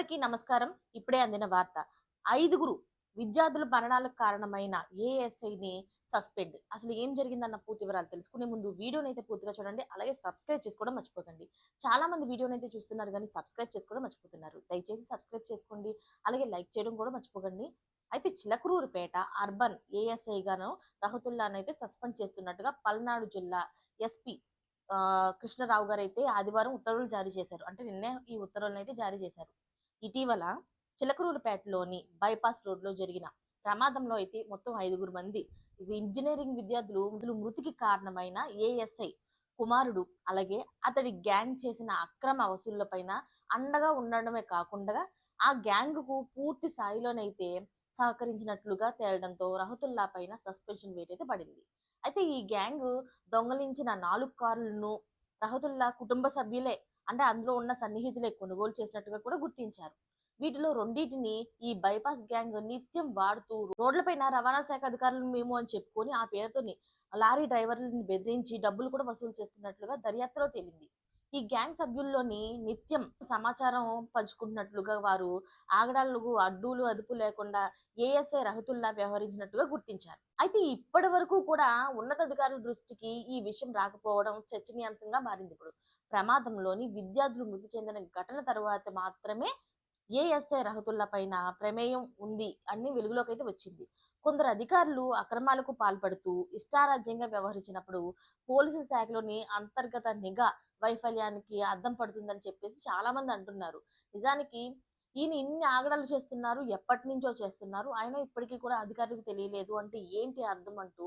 అందరికీ నమస్కారం. ఇప్పుడే అందిన వార్త. 5గురు విద్యార్థుల మరణాలకు కారణమైన ఏఎస్ఐని సస్పెండ్. అసలు ఏం జరిగిందన్న పూర్తి వివరాలు తెలుసుకునే ముందు వీడియోనైతే పూర్తిగా చూడండి. అలాగే సబ్స్క్రైబ్ చేసుకోవడం మర్చిపోకండి. చాలా మంది వీడియోనైతే చూస్తున్నారు కానీ సబ్స్క్రైబ్ చేసుకోవడం మర్చిపోతున్నారు. దయచేసి సబ్స్క్రైబ్ చేసుకోండి. అలాగే లైక్ చేయడం కూడా మర్చిపోకండి. అయితే చిలకలూరుపేట అర్బన్ ఏఎస్ఐ గాను రహతుల్లానైతే సస్పెండ్ చేస్తున్నట్టుగా పల్నాడు జిల్లా ఎస్పీ కృష్ణరావు గారు అయితే ఆదివారం ఉత్తర్వులు జారీ చేశారు. అంటే నిన్నే ఈ ఉత్తర్వులను అయితే జారీ చేశారు. ఇటీవల చిలకలూరుపేటలోని బైపాస్ రోడ్లో జరిగిన ప్రమాదంలో అయితే మొత్తం 5గురు మంది ఇంజనీరింగ్ విద్యార్థులు మృతికి కారణమైన ఏఎస్ఐ కుమారుడు అలాగే అతడి గ్యాంగ్ చేసిన అక్రమ వసూళ్లపైన అండగా ఉండడమే కాకుండా ఆ గ్యాంగ్ కు పూర్తి స్థాయిలోనైతే సహకరించినట్లుగా తేలడంతో రహతుల్లా పైన సస్పెన్షన్ వేట్ అయితే పడింది. అయితే ఈ గ్యాంగ్ దొంగలించిన 4 కార్లను రహతుల్లా కుటుంబ సభ్యులే, అంటే అందులో ఉన్న సన్నిహితులే కొనుగోలు చేసినట్టుగా కూడా గుర్తించారు. వీటిలో రెండింటిని ఈ బైపాస్ గ్యాంగ్ నిత్యం వాడుతూ రోడ్లపైన రవాణా శాఖ అధికారులు మేము అని చెప్పుకొని ఆ పేరుతోని లారీ డ్రైవర్లను బెదిరించి డబ్బులు కూడా వసూలు చేస్తున్నట్లుగా దర్యాప్తులో తేలింది. ఈ గ్యాంగ్ సభ్యుల్లోని నిత్యం సమాచారం పంచుకుంటున్నట్లుగా వారు ఆగడాలకు అడ్డులు అదుపు లేకుండా ఏఎస్ఐ రహతుల్లా వ్యవహరించినట్టుగా గుర్తించారు. అయితే ఇప్పటి వరకు కూడా ఉన్నతాధికారుల దృష్టికి ఈ విషయం రాకపోవడం చర్చనీయాంశంగా మారింది. ఇప్పుడు ప్రమాదంలోని విద్యార్థులు మృతి చెందిన ఘటన తర్వాత మాత్రమే ఏఎస్ఐ రహతుల్లా పైన ప్రమేయం ఉంది అని వెలుగులోకి అయితే వచ్చింది. కొందరు అధికారులు అక్రమాలకు పాల్పడుతూ ఇష్టారాజ్యంగా వ్యవహరించినప్పుడు పోలీసు శాఖలోని అంతర్గత నిఘా వైఫల్యానికి అద్దం పడుతుందని చెప్పేసి చాలా మంది అంటున్నారు. నిజానికి ఈయన ఇన్ని ఆగడాలు చేస్తున్నారు, ఎప్పటి నుంచో చేస్తున్నారు, అయినా ఇప్పటికీ కూడా అధికారులకు తెలియలేదు అంటే ఏంటి అర్థం అంటూ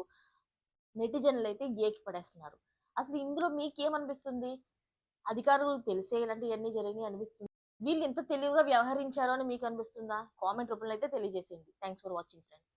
నెటిజన్లు అయితే ఏకి పడేస్తున్నారు. అసలు ఇందులో మీకేమనిపిస్తుంది? అధికారులు తెలిసే ఇలాంటివన్నీ జరిగినాయి అనిపిస్తుంది. వీళ్ళు ఎంత తెలివిగా వ్యవహరించారో అని మీకు అనిపిస్తుందా? కామెంట్ రూపంలో అయితే తెలియజేసేయండి. Thanks for watching friends.